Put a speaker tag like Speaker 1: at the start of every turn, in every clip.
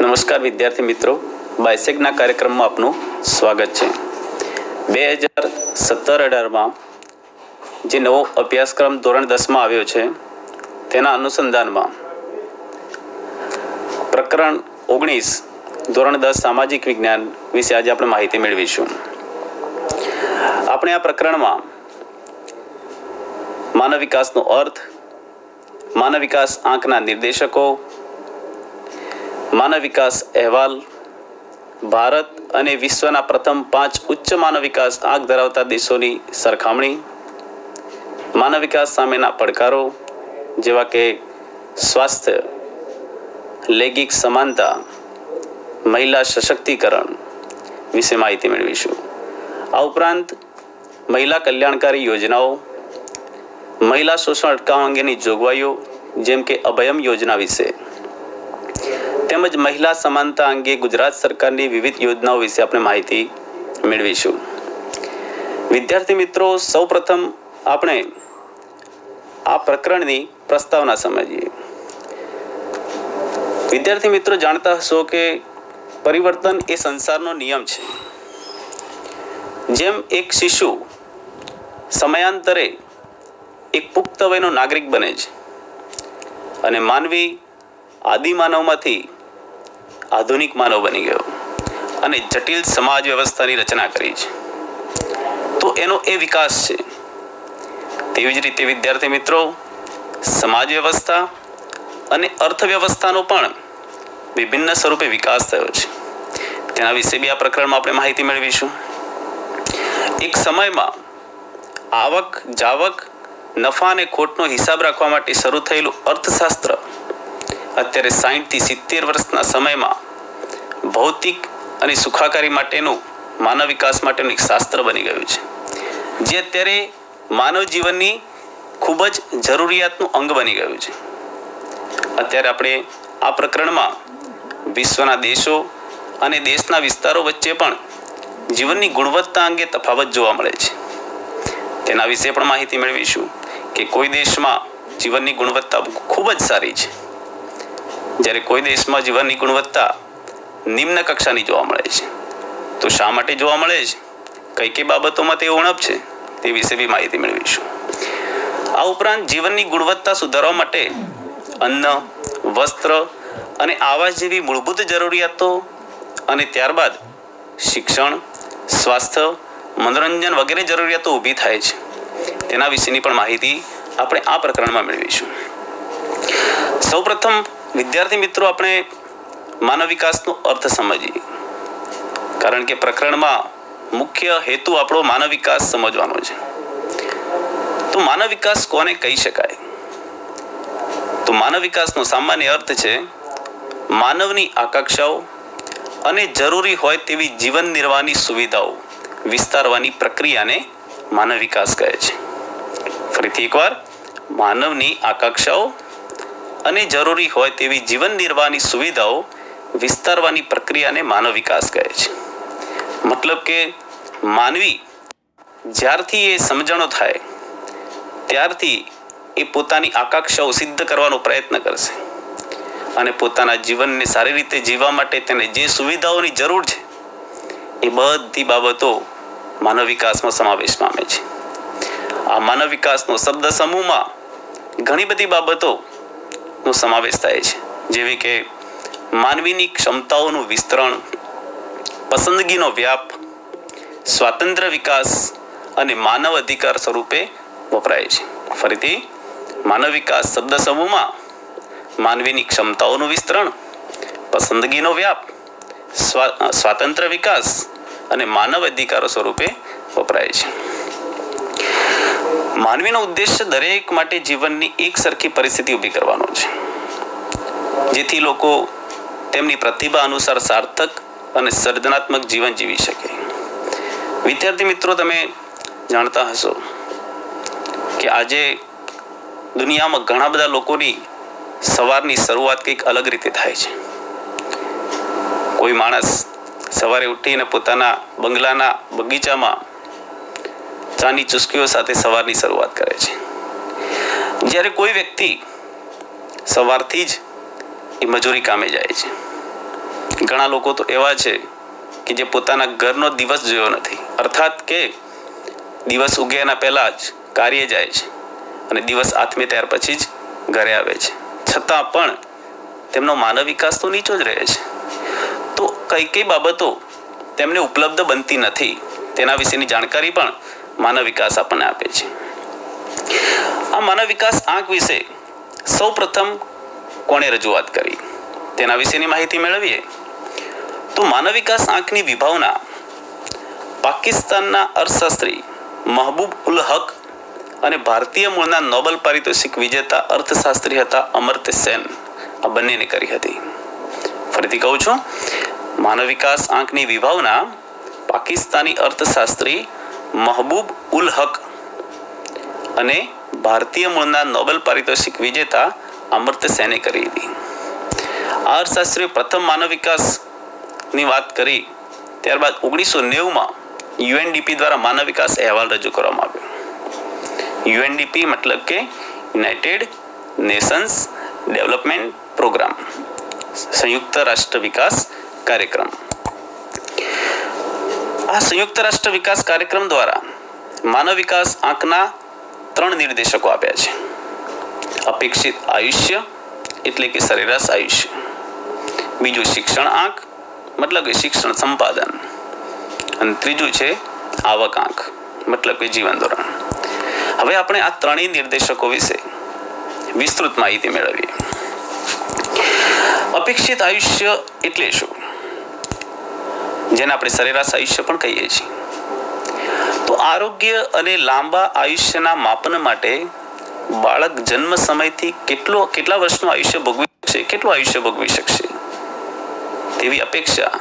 Speaker 1: નમસ્કાર વિદ્યાર્થી મિત્રો, બાયસેગના કાર્યક્રમમાં આપનું સ્વાગત છે। 2017-18માં જે નવો અભ્યાસક્રમ ધોરણ 10માં આવ્યો છે તેના અનુસંધાનમાં પ્રકરણ 19 ધોરણ 10 સામાજિક વિજ્ઞાન વિશે આજે આપણે માહિતી મેળવીશું। આપણે આ પ્રકરણમાં માનવ વિકાસનો અર્થ, માનવ વિકાસ આંકના નિર્દેશકો, માનવ વિકાસ અહેવાલ, ભારત અને વિશ્વના પ્રથમ 5 ઉચ્ચ માનવ વિકાસ આંક ધરાવતા દેશોની સરખામણી, માનવ વિકાસ સામેના પડકારો જેવા કે સ્વાસ્થ્ય, લૈંગિક સમાનતા, મહિલા સશક્તિકરણ વિશે માહિતી મેળવીશું। આ ઉપરાંત મહિલા કલ્યાણકારી યોજનાઓ, મહિલા શોષણ અટકાવવા અંગેની જોગવાઈઓ જેમ કે અભયમ યોજના વિશે, તેમજ મહિલા સમાનતા અંગે ગુજરાત સરકારની વિવિધ યોજનાઓ વિશે આપણે માહિતી મેળવીશું। વિદ્યાર્થી મિત્રો, સૌપ્રથમ આપણે આ પ્રકરણની પ્રસ્તાવના સમજીએ। વિદ્યાર્થી મિત્રો, જાણતા હશો કે પરિવર્તન એ સંસારનો નિયમ છે। જેમ એક શિશુ સમયાંતરે એક પુખ્ત વયનો નાગરિક બને છે અને માનવી આદિમાનવમાંથી આધુનિક માનવ બની ગયો અને જટિલ સમાજ વ્યવસ્થાની રચના કરી છે, તો એનો એ વિકાસ છે। તેવી જ રીતે વિદ્યાર્થી મિત્રો, સમાજ વ્યવસ્થા અને અર્થવ્યવસ્થાનો પણ વિભિન્ન સ્વરૂપે વિકાસ થયો છે। તેના વિશે બી આ પ્રકરણમાં આપણે માહિતી મેળવીશું। એક સમયમાં આવક, જાવક, નફા અને ખોટનો હિસાબ રાખવા માટે શરૂ થયેલું અર્થશાસ્ત્ર અત્યારે 60 થી 70 વર્ષના સમયમાં ભૌતિક અને સુખાકારી માટેનું, માનવ વિકાસ માટેનું એક શાસ્ત્ર બની ગયું છે, જે અત્યારે માનવ જીવનની ખૂબ જ જરૂરિયાતનું અંગ બની ગયું છે। અત્યારે આપણે આ પ્રકરણમાં વિશ્વના દેશો અને દેશના વિસ્તારો વચ્ચે પણ જીવનની ગુણવત્તા અંગે તફાવત જોવા મળે છે। તેના વિશે પણ માહિતી મેળવીશું કે કોઈ દેશમાં જીવનની ગુણવત્તા ખૂબ જ સારી છે, જ્યારે કોઈ દેશમાં જીવનની ગુણવત્તા નિમ્ન કક્ષાની જોવા મળે છે। તો શા માટે જોવા મળે છે, કઈ કઈ બાબતોમાં તે ઉણપ છે, તે વિશે બી માહિતી મેળવીશું। આ ઉપરાંત જીવનની ગુણવત્તા સુધારવા માટે અન્ન, વસ્ત્ર અને આવાસ જેવી મૂળભૂત જરૂરિયાતો અને ત્યારબાદ શિક્ષણ, સ્વાસ્થ્ય, મનોરંજન વગેરે જરૂરિયાતો ઊભી થાય છે। તેના વિશેની પણ માહિતી આપણે આ પ્રકરણમાં મેળવીશું। સૌપ્રથમ વિદ્યાર્થી મિત્રો, આપણે માનવ વિકાસનો અર્થ સમજીએ, કારણ કે પ્રકરણમાં મુખ્ય હેતુ આપણો માનવ વિકાસ સમજવાનો છે। તો માનવ વિકાસ કોને કહી શકાય? તો માનવ વિકાસનો સામાન્ય અર્થ છે માનવની આકાંક્ષાઓ અને જરૂરી હોય તેવી જીવન નિર્વાહની સુવિધાઓ વિસ્તારવાની પ્રક્રિયાને માનવ વિકાસ કહે છે। ફરીથી એકવાર, માનવની આકાંક્ષાઓ અને જરૂરી હોય તેવી જીવન નિર્વાહની સુવિધાઓ વિસ્તારવાની પ્રક્રિયાને માનવ વિકાસ કહે છે। મતલબ કે માનવી જ્યારથી એ સમજણો થાય ત્યારથી એ પોતાની આકાંક્ષાઓ સિદ્ધ કરવાનો પ્રયત્ન કરશે અને પોતાના જીવનને સારી રીતે જીવવા માટે તેને જે સુવિધાઓની જરૂર છે એ બધી બાબતો માનવ વિકાસમાં સમાવેશ પામે છે। આ માનવ વિકાસનો શબ્દ સમૂહમાં ઘણી બધી બાબતોનો સમાવેશ થાય છે, જેવી કે માનવીની ક્ષમતાઓનું વિસ્તરણ, પસંદગીનો વ્યાપ, સ્વાતંત્ર્ય વિકાસ અને માનવ અધિકાર સ્વરૂપે વપરાય છે। ફરીથી, માનવ વિકાસ શબ્દ સમૂહમાં માનવીની ક્ષમતાઓનું વિસ્તરણ, પસંદગીનો વ્યાપ, સ્વાતંત્ર્ય વિકાસ અને માનવ અધિકારો સ્વરૂપે વપરાય છે। માનવીનો ઉદ્દેશ્ય દરેક માટે જીવનની એક સરખી પરિસ્થિતિ ઊભી કરવાનો છે, જેથી લોકો તેમની પ્રતિભા અનુસાર સાર્થક અને સર્જનાત્મક જીવન જીવી શકે। વિદ્યાર્થી મિત્રો, તમે જાણતા હશો કે આજે દુનિયામાં ઘણા બધા લોકોની સવારની શરૂઆત કંઈક અલગ રીતે થાય છે। કોઈ માણસ સવારે ઉઠીને પોતાના બંગલાના બગીચામાં ચાની ચુસ્કીઓ સાથે સવારની શરૂઆત કરે છે, જ્યારે કોઈ વ્યક્તિ સવારથી જ એ મજૂરી કામે જાય છે। ઘણા લોકો તો એવા છે કે જે પોતાના ઘરનો દિવસ જોયો નથી, અર્થાત કે દિવસ ઉગે એના પહેલા જ કાર્ય જાય છે અને દિવસ આથમે ત્યાર પછી જ ઘરે આવે છે, છતાં પણ તેમનો માનવ વિકાસ તો નીચો જ રહે છે. તો કઈ કઈ બાબતો તેમને ઉપલબ્ધ બનતી નથી તેના વિશેની જાણકારી પણ માનવ વિકાસ આપણને આપે છે. આ માનવ વિકાસ આંક વિશે સૌ પ્રથમ કોણે રજૂઆત કરી તેના વિશેની માહિતી મેળવીએ તો માનવ વિકાસ આંકની વિભાવના પાકિસ્તાનના અર્થશાસ્ત્રી મહબૂબ ઉલ હક અને ભારતીય મૂળના નોબેલ પારિતોષિક વિજેતા અર્થશાસ્ત્રી હતા અમર્ત્ય સેન, આ બંનેને કરી હતી. ફરીથી કહું છું, માનવ વિકાસ આંકની વિભાવના પાકિસ્તાની અર્થશાસ્ત્રી મહબૂબ ઉલ હક અને ભારતીય મૂળના નોબેલ પારિતોષિક વિજેતા અમર્ત્ય સેને કરી હતી. આ અર્થશાસ્ત્રીએ પ્રથમ માનવ વિકાસની વાત કરી, ત્યારબાદ 1990માં યુએનડીપી દ્વારા માનવ વિકાસ અહેવાલ રજૂ કરવામાં આવ્યો. યુએનડીપી મતલબ કે યુનાઇટેડ નેશન્સ ડેવલપમેન્ટ પ્રોગ્રામ, સંયુક્ત રાષ્ટ્ર વિકાસ કાર્યક્રમ. આ સંયુક્ત રાષ્ટ્ર વિકાસ કાર્યક્રમ દ્વારા માનવ વિકાસ આંકના 3 નિર્દેશકો આપ્યા છે. અપેક્ષિત આયુષ્ય એટલે કે સરેરાશ આયુષ્ય, બીજું શિક્ષણ આંક મતલબ કે શિક્ષણ સંપાદન, અને ત્રીજું છે આવક આંક મતલબ કે જીવન ધોરણ. હવે આપણે આ ત્રણેય નિર્દેશકો વિશે વિસ્તૃત માહિતી મેળવીએ. અપેક્ષિત આયુષ્ય એટલે શું, જેને આપણે સરેરાશ આયુષ્ય પણ કહીએ છીએ. તો આરોગ્ય અને લાંબા આયુષ્યના માપન માટે બાળક જન્મ સમયથી કેટલા વર્ષનું આયુષ્ય ભોગવી શકશે, કેટલું આયુષ્ય ભોગવી શકશે તેવી અપેક્ષા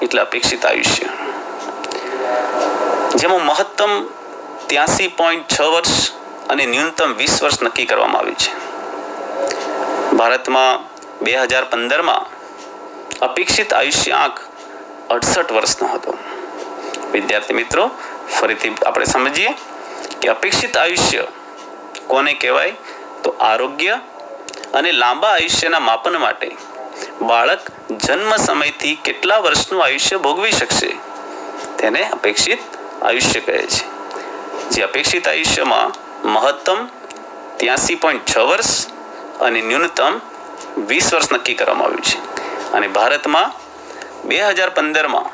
Speaker 1: એટલે અપેક્ષિત આયુષ્ય, જેમાં મહત્તમ 83.6 વર્ષ અને ન્યૂનતમ 20 વર્ષ નક્કી કરવામાં આવ્યું છે. ભારતમાં 2015માં અપેક્ષિત આયુષ્ય આંક 68 વર્ષનો હતો. વિદ્યાર્થી મિત્રો, ફરીથી આપણે સમજીએ કે અપેક્ષિત આયુષ્ય કોને કહેવાય, તો આરોગ્ય અને લાંબા આયુષ્યના માપન માટે બાળક જન્મ સમયથી કેટલા વર્ષનું આયુષ્ય ભોગવી શકશે તેને અપેક્ષિત આયુષ્ય કહે છે. જે અપેક્ષિત આયુષ્યમાં મહત્તમ 83.6 વર્ષ અને ન્યૂનતમ 20 વર્ષ નક્કી કરવામાં આવ્યું છે. અને ભારતમાં 2015માં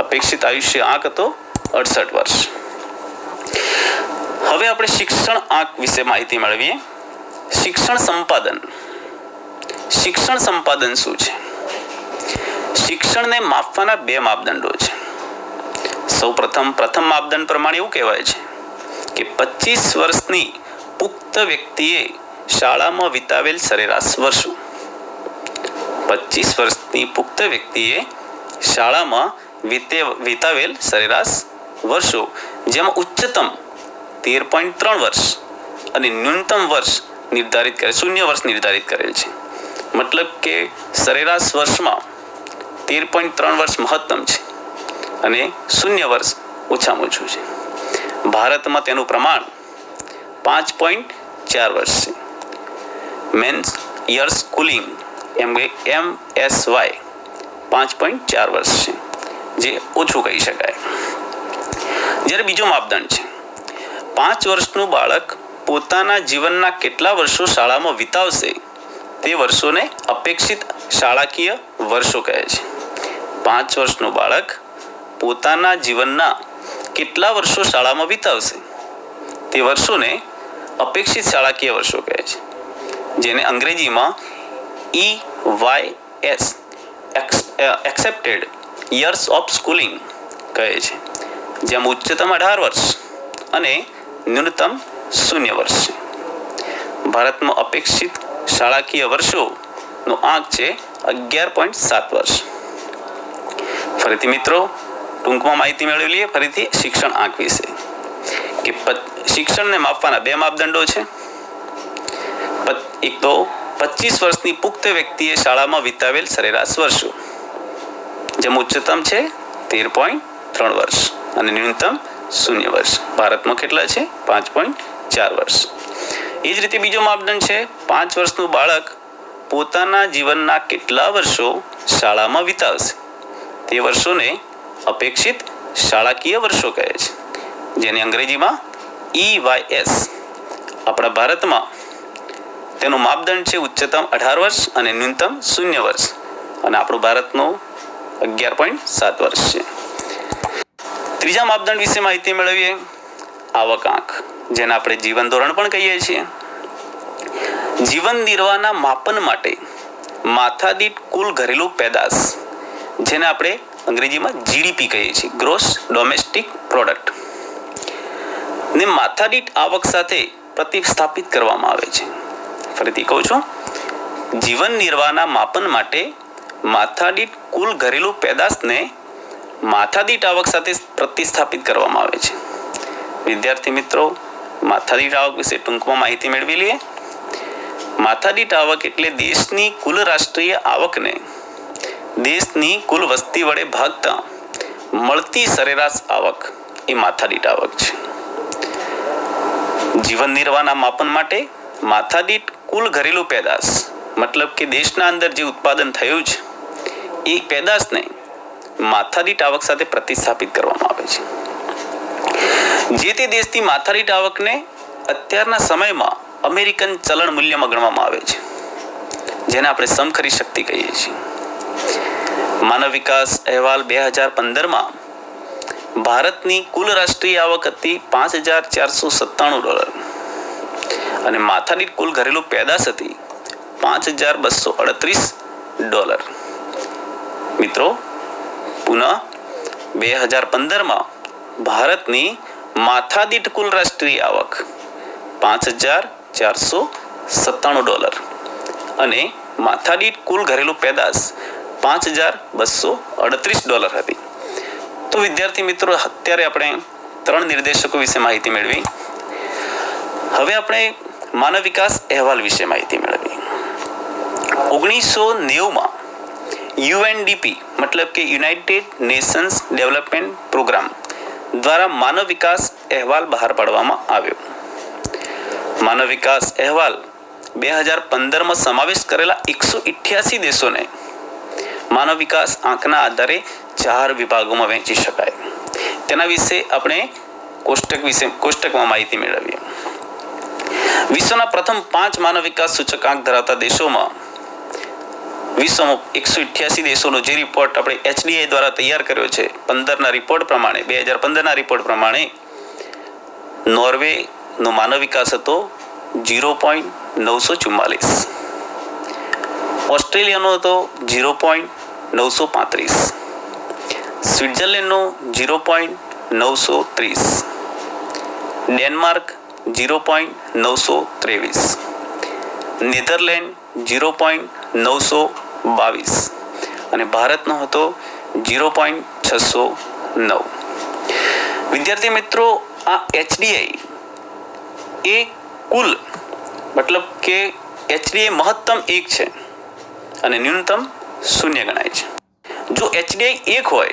Speaker 1: અપેક્ષિત આયુષ્ય આંક હતો 68 વર્ષ. હવે આપણે શિક્ષણ આંક વિશે માહિતી મેળવીએ. શિક્ષણ સંપાદન. શિક્ષણ સંપાદન શું છે? શિક્ષણને માપવાના 2 માપદંડો છે. પ્રથમ માપદંડ પ્રમાણે એવું કહેવાય છે કે 25 વર્ષની પુખ્ત વ્યક્તિએ શાળામાં વિતાવેલ સરેરાશ વર્ષો. 25 વર્ષની પુખ્ત વ્યક્તિએ શાળામાં વિતાવેલ સરેરાશ વર્ષો, જેમાં ઉચ્ચતમ 13.3 વર્ષ અને ન્યૂનતમ વર્ષ નિર્ધારિત કરે, 0 વર્ષ નિર્ધારિત કરેલ છે. મતલબ કે સરેરાશ વર્ષમાં 13.3 વર્ષ મહત્તમ છે અને 0 વર્ષ ઓછામાં ઓછું છે. ભારતમાં તેનું પ્રમાણ 5.4 વર્ષ છે. મેન્સ યર સ્કૂલિંગ MSY 5.4 વર્ષ છે, જે ઓછું કહી શકાય. જ્યારે બીજો માપદંડ છે 5 વર્ષનું બાળક પોતાના જીવનના કેટલા વર્ષો શાળામાં વિતાવશે તે વર્ષોને અપેક્ષિત શાળાકીય વર્ષો કહે છે. 5 વર્ષનું બાળક પોતાના જીવનના કેટલા વર્ષો શાળામાં વિતાવશે તે વર્ષોને અપેક્ષિત શાળાકીય વર્ષો કહે છે, જેને અંગ્રેજીમાં EYS accepted years of schooling કહે છે, જેમાં ઉચ્ચતમ 18 વર્ષ અને ન્યૂનતમ 0 વર્ષ છે. ભારતમાં અપેક્ષિત શાળાકીય વર્ષોનો આંક છે 11.7 વર્ષ. ફરીથી મિત્રો ટૂંકમાં માહિતી મેળવી લઈએ ફરીથી શિક્ષણ આંક વિશે કે શિક્ષણને માપવાના 2 માપદંડો છે. એક તો 25 વર્ષની પુખ્ત વ્યક્તિએ શાળામાં વિતાવેલ સરેરાશ વર્ષો, જેમાં ઉચ્ચતમ છે 13.3 વર્ષ અને ન્યૂનતમ 0 વર્ષ. ભારતમાં કેટલા છે? 5.4 વર્ષ. એ જ રીતે બીજો માપદંડ છે 5 વર્ષનું બાળક પોતાના જીવનના કેટલા વર્ષો શાળામાં વિતાવશે, તે વર્ષોને અપેક્ષિત શાળાકીય વર્ષો કહે છે, જેને અંગ્રેજીમાં EYS. આપણા ભારતમાં તેનો માપદંડ છે ઉચ્ચતમ 18 વર્ષ અને ન્યૂનતમ 0 વર્ષ, અને આપણું ભારતનું 11.7 વર્ષ છે. ત્રીજા માપદંડ વિશે માહિતી મેળવીએ. આવક આંક, જેને આપણે જીવન ધોરણ પણ કહીએ છીએ. જીવન નિર્વાહના માપન માટે માથાદીઠ કુલ ઘરેલું પેદાશ, જેને આપણે અંગ્રેજીમાં GDP કહીએ છીએ, ગ્રોસ ડોમેસ્ટિક પ્રોડક્ટ, ને માથાદીઠ આવક સાથે પ્રતિસ્થાપિત કરવામાં આવે છે. ફરીથી કહું છું, જીવન નિર્વાહના માપન માટે માથાદીઠ કુલ ઘરેલું પેદાશને માથાદીઠ આવક સાથે પ્રતિસ્થાપિત કરવામાં આવે છે. વિદ્યાર્થી મિત્રો, માથાદીઠ આવક વિશે ટૂંકમાં માહિતી મેળવી લઈએ. માથાદીઠ આવક એટલે દેશની કુલ રાષ્ટ્રીય આવકને દેશની કુલ વસ્તી વડે ભાગતા મળતી સરેરાશ આવક એ માથાદીઠ આવક છે. જીવન નિર્વાહના માપન માટે માથાદીઠ કુલ ઘરેલું પેદાશ, મતલબ કે દેશના અંદર જે ઉત્પાદન થયું છે એ પેદાશને માથાદીઠ આવક સાથે પ્રતિસ્થાપિત કરવામાં આવે છે. જે તે દેશની માથાદીઠ આવકને અત્યારના સમયમાં અમેરિકન ચલણ મૂલ્યમાં ગણવામાં આવે છે, જેને આપણે સમખરી શક્તિ કહીએ છીએ. માનવ વિકાસ અહેવાલ 2015માં ભારતની કુલ રાષ્ટ્રીય આવક હતી $5,497 અને માથાદીઠ કુલ ઘરેલું પેદાશ હતી $5,238. મિત્રો, પુનઃ 2015માં ભારતની માથાદીઠ કુલ રાષ્ટ્રીય આવક $5,497 અને માથાદીઠ કુલ ઘરેલું પેદાશ $5,238 હતી. તો વિદ્યાર્થી મિત્રો, અત્યારે આપણે 3 નિર્દેશકો વિશે માહિતી મેળવી. હવે આપણે માનવ વિકાસ અહેવાલ વિશે માહિતી મેળવી. 1990માં UNDP મતલબ કે યુનાઇટેડ નેશન્સ ડેવલપમેન્ટ પ્રોગ્રામ દ્વારા માનવ વિકાસ અહેવાલ બહાર પાડવામાં આવ્યો. માનવ વિકાસ અહેવાલ 2015માં સમાવેશ કરેલા 188 દેશોને માનવ વિકાસ આંકના આધારે 4 વિભાગોમાં વહેંચી શકાય. તેના વિશે આપણે કોષ્ટકમાં માહિતી મેળવીએ. વિશ્વના પ્રથમ 5 માનવ વિકાસ સૂચકાંક ધરાવતા દેશોમાં વિશ્વમાં 188 દેશોનો જે રિપોર્ટ આપણે HDI દ્વારા તૈયાર કર્યો છે, 2015ના રિપોર્ટ પ્રમાણે નોર્વેનો માનવ વિકાસ હતો 0.944, ઓસ્ટ્રેલિયાનો હતો 0.935, સ્વિટ્ઝરલેન્ડનો 0.930, ડેનમાર્ક 0.923, નેધરલેન્ડ 0.922 અને ભારતનો હતો 0.609. વિદ્યાર્થી મિત્રો, આ HDI એ કુલ મતલબ કે HDI મહત્તમ 1 છે અને ન્યૂનતમ 0 ગણાય છે. જો HDI 1 હોય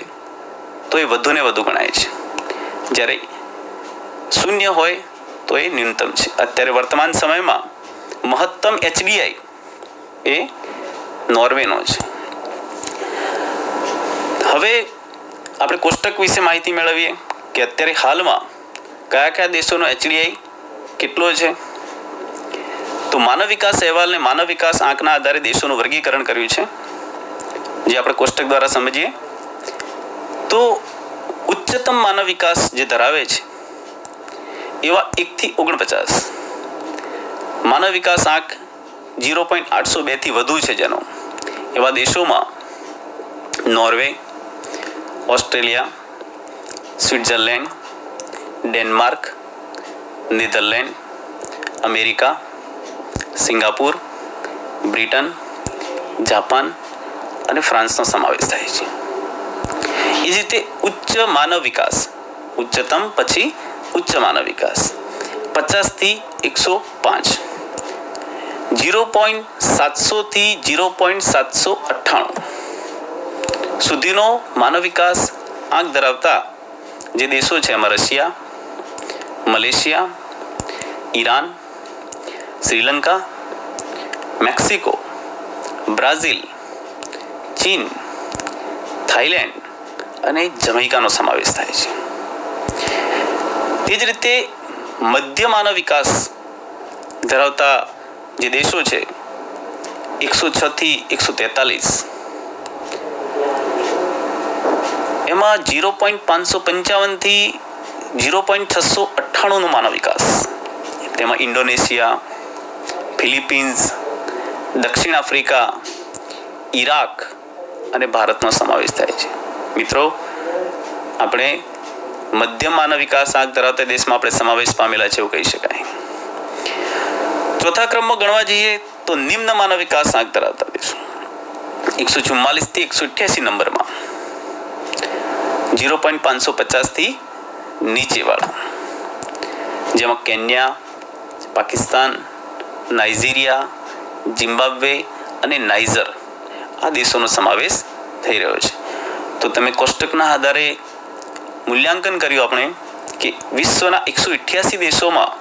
Speaker 1: તો એ વધુ ને વધુ ગણાય છે, જ્યારે 0 હોય તો એ ન્યૂનતમ છે. અત્યારે વર્તમાન સમયમાં મહત્તમ HDI એ નોર્વેનો છે. હવે આપણે કોષ્ટક વિશે માહિતી મેળવીએ કે અત્યારે હાલમાં કયા દેશોનો HDI કેટલો છે. તો માનવ વિકાસ અહેવાલને માનવ વિકાસ આંકના આધારે દેશોનું વર્ગીકરણ કર્યું છે, જે આપણે કોષ્ટક દ્વારા સમજીએ. તો ઉચ્ચતમ માનવ વિકાસ જે ધરાવે છે એવા 1 થી 49 માનવ વિકાસ આંક 0.802 થી વધુ છે જેનો, એવા દેશોમાં Norway, Australia, Switzerland, Denmark, Netherland, America, Singapore, Britain, Japan અને ફ્રાન્સનો સમાવેશ થાય છે. એ જ રીતે ઉચ્ચ માનવ વિકાસ, ઉચ્ચતમ પછી ઉચ્ચ માનવ વિકાસ 50 થી 105, 0.700 થી 0.798 સુધીનો માનવ વિકાસ આંક ધરાવતા જે દેશો છે એમાં Russia, Malaysia, Iran, Sri Lanka, Mexico, Brazil, ચીન, થાઈલેન્ડ, અને જમૈકાનો સમાવેશ થાય છે. તે જ રીતે મધ્ય માનવ વિકાસ ધરાવતા જે દેશો છે 106 થી 143, એમાં 0.555 થી 0.698 નો માનવ વિકાસ. તેમાં ઇન્ડોનેશિયા, ફિલિપિન્સ, દક્ષિણ આફ્રિકા, ઈરાક અને ભારતનો સમાવેશ થાય છે. મિત્રો, આપણે મધ્યમ માનવ વિકાસ આંક ધરાવતા દેશમાં આપણે સમાવેશ પામેલા છે એવું કહી શકાય. ચોથા ક્રમમાં ગણવા જઈએ તો નિમ્ન માનવ વિકાસ આંક ધરાવતા દેશો 144 થી 188 નંબરમાં, 0.550 થી નીચેવાળા, જેમાં કેન્યા, પાકિસ્તાન, નાઇજીરિયા, ઝિમ્બાબ્વે અને નાઇજર આ દેશોનો સમાવેશ થઈ રહ્યો છે. તો તમે કોષ્ટકના આધારે મૂલ્યાંકન કર્યું આપણે કે વિશ્વના 188 દેશોમાં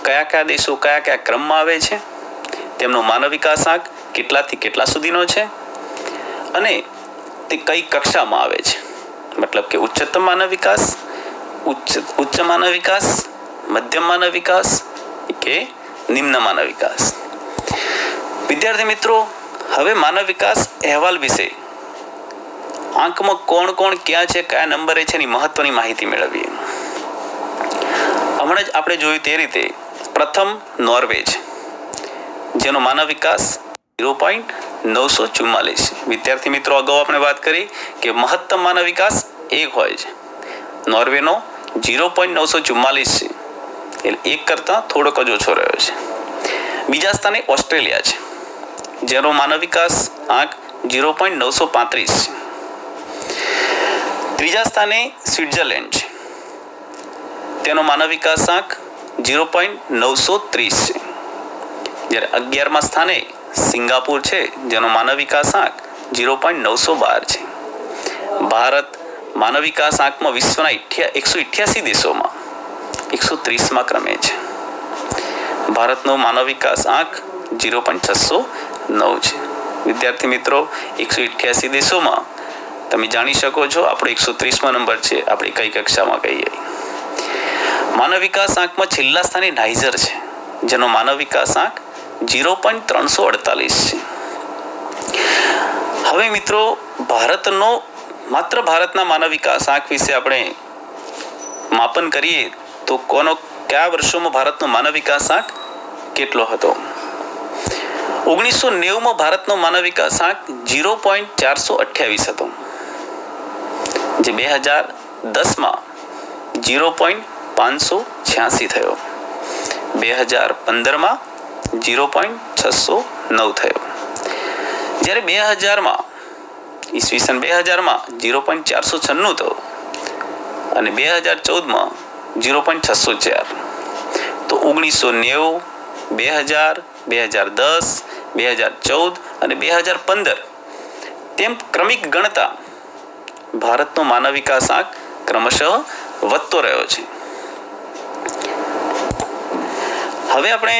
Speaker 1: કયા કયા દેશો કયા કયા ક્રમમાં આવે છે, તેમનો માનવ વિકાસ આંક કેટલાથી કેટલા સુધીનો છે અને તે કઈ કક્ષામાં આવે છે. મતલબ કે ઉચ્ચતમ માનવ વિકાસ, ઉચ્ચ માનવ વિકાસ, મધ્યમ માનવ વિકાસ કે નિમ્ન માનવ વિકાસ. વિદ્યાર્થી મિત્રો, હવે માનવ વિકાસ અહેવાલ વિશે આંકમાં કોણ કોણ ક્યાં છે, કયા નંબરે છે એની મહત્વની માહિતી મેળવીએ. હમણાં જ આપણે જોયું તે રીતે પ્રથમ નોર્વે છે, જેનો માનવ વિકાસ 0.944. વિદ્યાર્થી મિત્રો, અગાઉ આપણે વાત કરી કે મહત્તમ માનવ વિકાસ 1 હોય છે. નોર્વેનો 0.944 છે, એટલે 1 કરતાં થોડોક જ ઓછો રહ્યો છે. બીજા સ્થાને ઓસ્ટ્રેલિયા છે, જેનો માનવ વિકાસ આંક 0.935 છે. ત્રીજા સ્થાને સ્વિટ્ઝરલેન્ડ છે, તેનો માનવ વિકાસ આંક 0.930 છે. જ્યારે 11મા સ્થાને સિંગાપુર છે, જેનો માનવ વિકાસ આંક 0.912 છે. ભારત માનવ વિકાસ આંકમાં વિશ્વના 188 દેશોમાં 130મા ક્રમે છે. ભારતનો માનવ વિકાસ આંક 0.609 છે. વિદ્યાર્થી મિત્રો, 188 દેશોમાં તમે જાણી શકો છો આપણો 130મો નંબર છે. આપણે કઈ કક્ષામાં કહીએ. માનવ વિકાસ આંકમાં છેલ્લા સ્થાને નાઇજર છે, જેનો માનવ વિકાસ આંક 0.348 છે. હવે મિત્રો, ભારતના માનવ વિકાસ આંક વિશે આપણે માપન કરીએ તો કયા વર્ષોમાં ભારતનો માનવ વિકાસ આંક કેટલો હતો. 1990માં ભારતનો માનવ વિકાસ આંક 0.428 હતો, જે 2010માં 0.586 થયો, 2015માં 0.609 થયો, જ્યારે 2000માં 0.496 થયો અને 2014માં 0.604. તો 1990, 2000, 2010, 2014 અને 2015 તેમ ક્રમિક ગણતા ભારતનો માનવ વિકાસ આંક ક્રમશઃ વધતો રહ્યો છે. હવે આપણે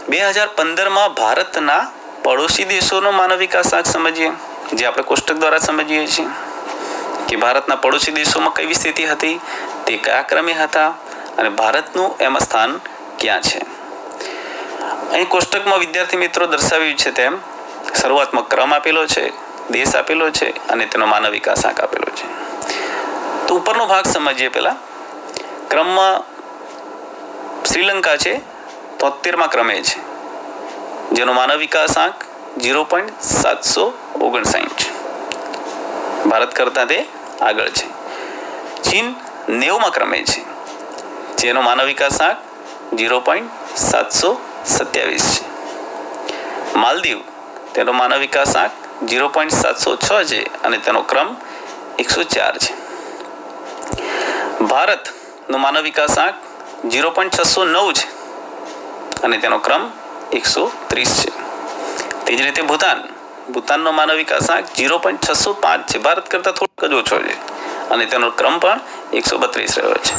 Speaker 1: 2015માં ભારતના પડોશી દેશોનો માનવ વિકાસ આંક સમજીએ, જે આપણે કોષ્ટક દ્વારા સમજીએ છીએ કે ભારતના પડોશી દેશોમાં કેવી સ્થિતિ હતી, તે કયા ક્રમે હતા અને ભારતનું એમાં સ્થાન ક્યાં છે. અહીં કોષ્ટકમાં વિદ્યાર્થી મિત્રો દર્શાવ્યું છે તેમ શરૂઆતમાં ક્રમ આપેલો છે, દેશ આપેલો છે અને તેનો માનવ વિકાસ આંક આપેલો છે. તો ઉપરનો ભાગ સમજીએ. પહેલા ક્રમમાં શ્રીલંકા છે 73મા ક્રમે છે, જેનો માનવ વિકાસ આંક 0.759. ભારત કરતાં તે આગળ છે. ચીન 90મા ક્રમે છે, જેનો માનવ વિકાસ આંક 0.727 છે. માલદીવ, તેનો માનવ વિકાસ આંક 0.706 છે અને તેનો ક્રમ 104 છે. ભારતનો માનવ વિકાસ આંક 0.609 છે અને તેનો ક્રમ 130 છે. તે જ રીતે ભૂતાનનો માનવ વિકાસ આંક 0.605 છે, ભારત કરતાં થોડોક જ ઓછો છે અને તેનો ક્રમ પણ 132 રહ્યો છે.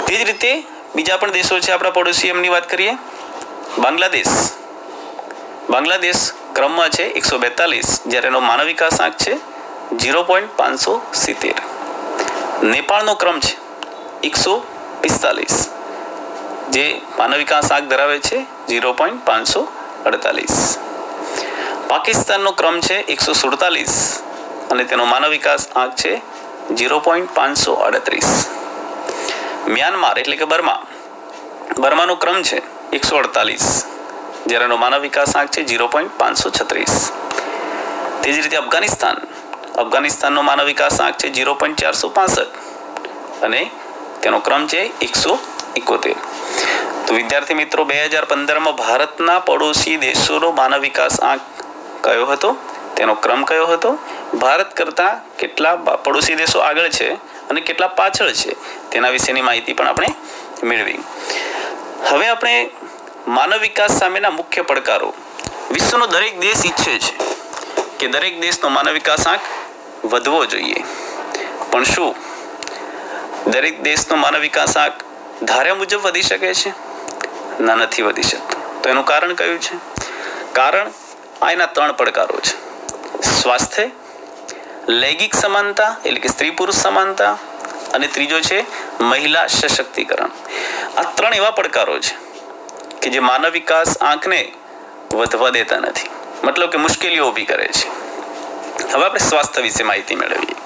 Speaker 1: તે જ રીતે બીજા પણ દેશો છે આપણા પડોશી, એમની વાત કરીએ. બાંગ્લાદેશ ક્રમમાં છે 142, જ્યારે એનો માનવ વિકાસ આંક છે 0.570. નેપાળનો ક્રમ છે 145, જે માનવ વિકાસ આંક ધરાવે છે 0.548. પાકિસ્તાનનો ક્રમ છે 147 અને તેનો માનવ વિકાસ આંક છે 0.538. મ્યાનમાર એટલે કે બર્માનો ક્રમ છે 148, જ્યારે એનો માનવ વિકાસ આંક છે 0.536. તે જ રીતે અફઘાનિસ્તાનનો માનવ વિકાસ આંક છે 0.465 અને તેનો ક્રમ છે 171. તો વિદ્યાર્થી મિત્રો, 2015માં ભારતના પડોશી દેશોનો માનવ વિકાસ આંક કયો હતો, તેનો ક્રમ કયો હતો, ભારત કરતાં કેટલા પડોશી દેશો આગળ છે અને કેટલા પાછળ છે, તેના વિશેની માહિતી પણ આપણે મેળવી. હવે આપણે માનવ વિકાસ સામેના મુખ્ય પડકારો. વિશ્વનો દરેક દેશ ઈચ્છે છે કે દરેક દેશનો માનવ વિકાસ આંક વધવો જોઈએ, પણ શું દરેક દેશનો માનવ વિકાસ આંક ધાર્યા મુજબ વધી શકે છે? ના, નથી વધી શકતો. તો એનું કારણ કયું છે? કારણ એના 3 પડકારો છે: સ્વાસ્થ્ય, લૈંગિક સમાનતા એટલે કે સ્ત્રી પુરુષ સમાનતા, અને ત્રીજો છે મહિલા સશક્તિકરણ. આ 3 એવા પડકારો છે કે જે માનવ વિકાસ આંકને વધવા દેતા નથી, મતલબ કે મુશ્કેલીઓ ઊભી કરે છે. હવે આપણે સ્વાસ્થ્ય વિશે માહિતી મેળવીએ.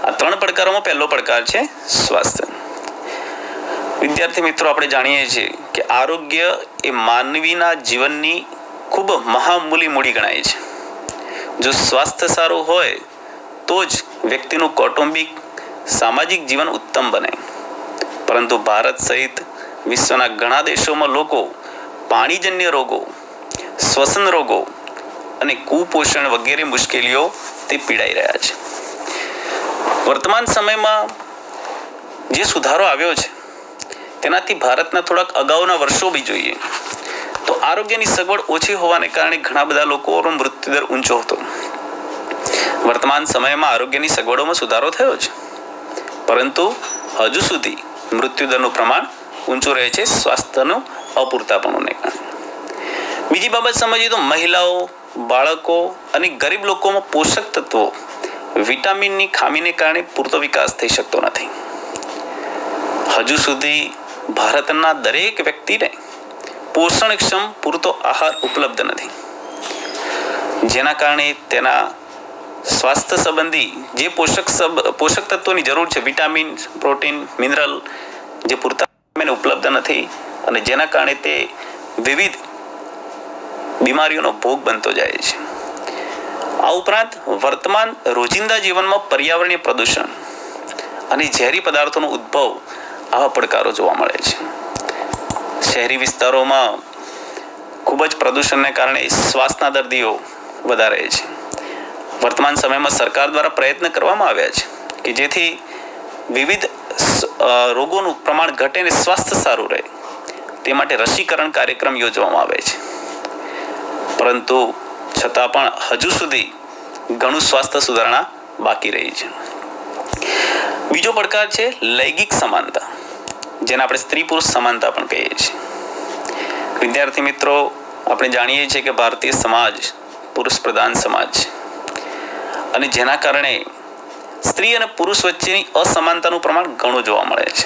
Speaker 1: આ 3 પડકારોમાં પહેલો પડકાર છે સ્વાસ્થ્ય. વિદ્યાર્થી મિત્રો, આપણે જાણીએ છીએ કે આરોગ્ય એ માનવીના જીવનની ખૂબ મહામૂલી મૂડી ગણાય છે. જો સ્વાસ્થ્ય સારું હોય તો જ વ્યક્તિનું કૌટુંબિક સામાજિક જીવન ઉત્તમ બને. પરંતુ ભારત સહિત વિશ્વના ઘણા દેશોમાં લોકો પાણીજન્ય રોગો, શ્વસન રોગો અને કુપોષણ વગેરે મુશ્કેલીઓ તે પીડાઈ રહ્યા છે. વર્તમાન સમયમાં જે સુધારો આવ્યો છે તેનાથી ભારતના થોડાક અગાઉના વર્ષો બી જોઈએ તો આરોગ્યની સગવડ ઓછી હોવાને કારણે ઘણા બધા લોકોનો મૃત્યુદર ઊંચો હતો. વર્તમાન સમયમાં આરોગ્યની સગવડોમાં સુધારો થયો છે, પરંતુ હજુ સુધી મૃત્યુદરનું પ્રમાણ ઊંચું રહે છે સ્વાસ્થ્યનું અપૂરતાપણુંને કારણે. બીજી બાબત સમજીએ તો મહિલાઓ, બાળકો અને ગરીબ લોકોમાં પોષક તત્વો, વિટામિનની ખામીને કારણે પૂરતો વિકાસ થઈ શકતો નથી. હજુ સુધી ભારતના દરેક વ્યક્તિને પોષણક્ષમ પૂરતો આહાર ઉપલબ્ધ નથી, જેના કારણે તેના સ્વાસ્થ્ય સંબંધી જે પોષક તત્વોની જરૂર છે, વિટામિન, પ્રોટીન, મિનરલ, જે પૂરતા ઉપલબ્ધ નથી અને જેના કારણે તે વિવિધ બીમારીઓનો ભોગ બનતો જાય છે. આ ઉપરાંત વર્તમાન રોજિંદા જીવનમાં પર્યાવરણીય પ્રદૂષણ અને ઝેરી પદાર્થોનો ઉદ્ભવ આવા પડકારો જોવા મળે છે. શહેરી વિસ્તારોમાં ખૂબ જ પ્રદૂષણને કારણે શ્વાસના દર્દીઓ વધારે છે. વર્તમાન સમયમાં સરકાર દ્વારા પ્રયત્ન કરવામાં આવ્યા છે કે જેથી વિવિધ રોગોનું પ્રમાણ ઘટે અને સ્વાસ્થ્ય સારું રહે તે માટે રસીકરણ કાર્યક્રમ યોજવામાં આવે છે. પરંતુ છતાં પણ હજુ સુધી ઘણું સ્વાસ્થ્ય સુધારણા બાકી રહી છે. બીજો પડકાર છે લૈંગિક સમાનતા, જેને આપણે સ્ત્રી પુરુષ સમાનતા પણ કહીએ છીએ. વિદ્યાર્થી મિત્રો, આપણે જાણીએ છીએ કે ભારતીય સમાજ પુરુષ પ્રધાન સમાજ છે અને જેના કારણે સ્ત્રી અને પુરુષ વચ્ચેની અસમાનતાનું પ્રમાણ ઘણું જોવા મળે છે.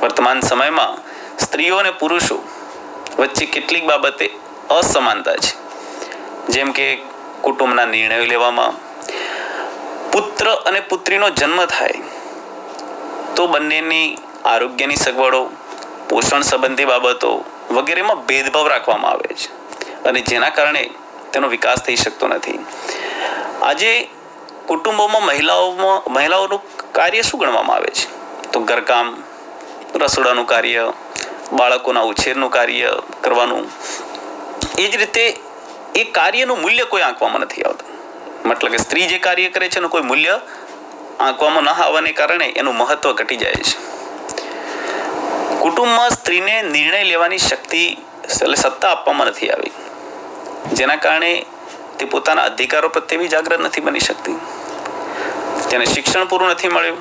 Speaker 1: વર્તમાન સમયમાં સ્ત્રીઓ અને પુરુષો વચ્ચે કેટલીક બાબતે અસમાનતા છે, જેમ કે કુટુંબના નિર્ણયો લેવામાં, પુત્ર અને પુત્રીનો જન્મ થાય તો બંનેની આરોગ્યની સગવડો, પોષણ સંબંધી બાબતો વગેરેમાં ભેદભાવ રાખવામાં આવે છે અને જેના કારણે તેનો વિકાસ થઈ શકતો નથી. આજે કુટુંબોમાં મહિલાઓનું કાર્ય શું ગણવામાં આવે છે? તો ઘરકામ, રસોડાનું કાર્ય, બાળકોના ઉછેરનું કાર્ય કરવાનું. એ જ રીતે એ કાર્યનું મૂલ્ય કોઈ આંકવામાં નથી આવતું. મતલબ કે સ્ત્રી જે કાર્ય કરે છે એનું કોઈ મૂલ્ય આંકવામાં ન આવવાને કારણે એનું મહત્વ ઘટી જાય છે. કુટુંબમાં સ્ત્રીને નિર્ણય લેવાની શક્તિ એટલે સત્તા આપવામાં નથી આવી, જેના કારણે તે પોતાના અધિકારો પ્રત્યે બી જાગૃત નથી બની શકતી. તેને શિક્ષણ પૂરું નથી મળ્યું,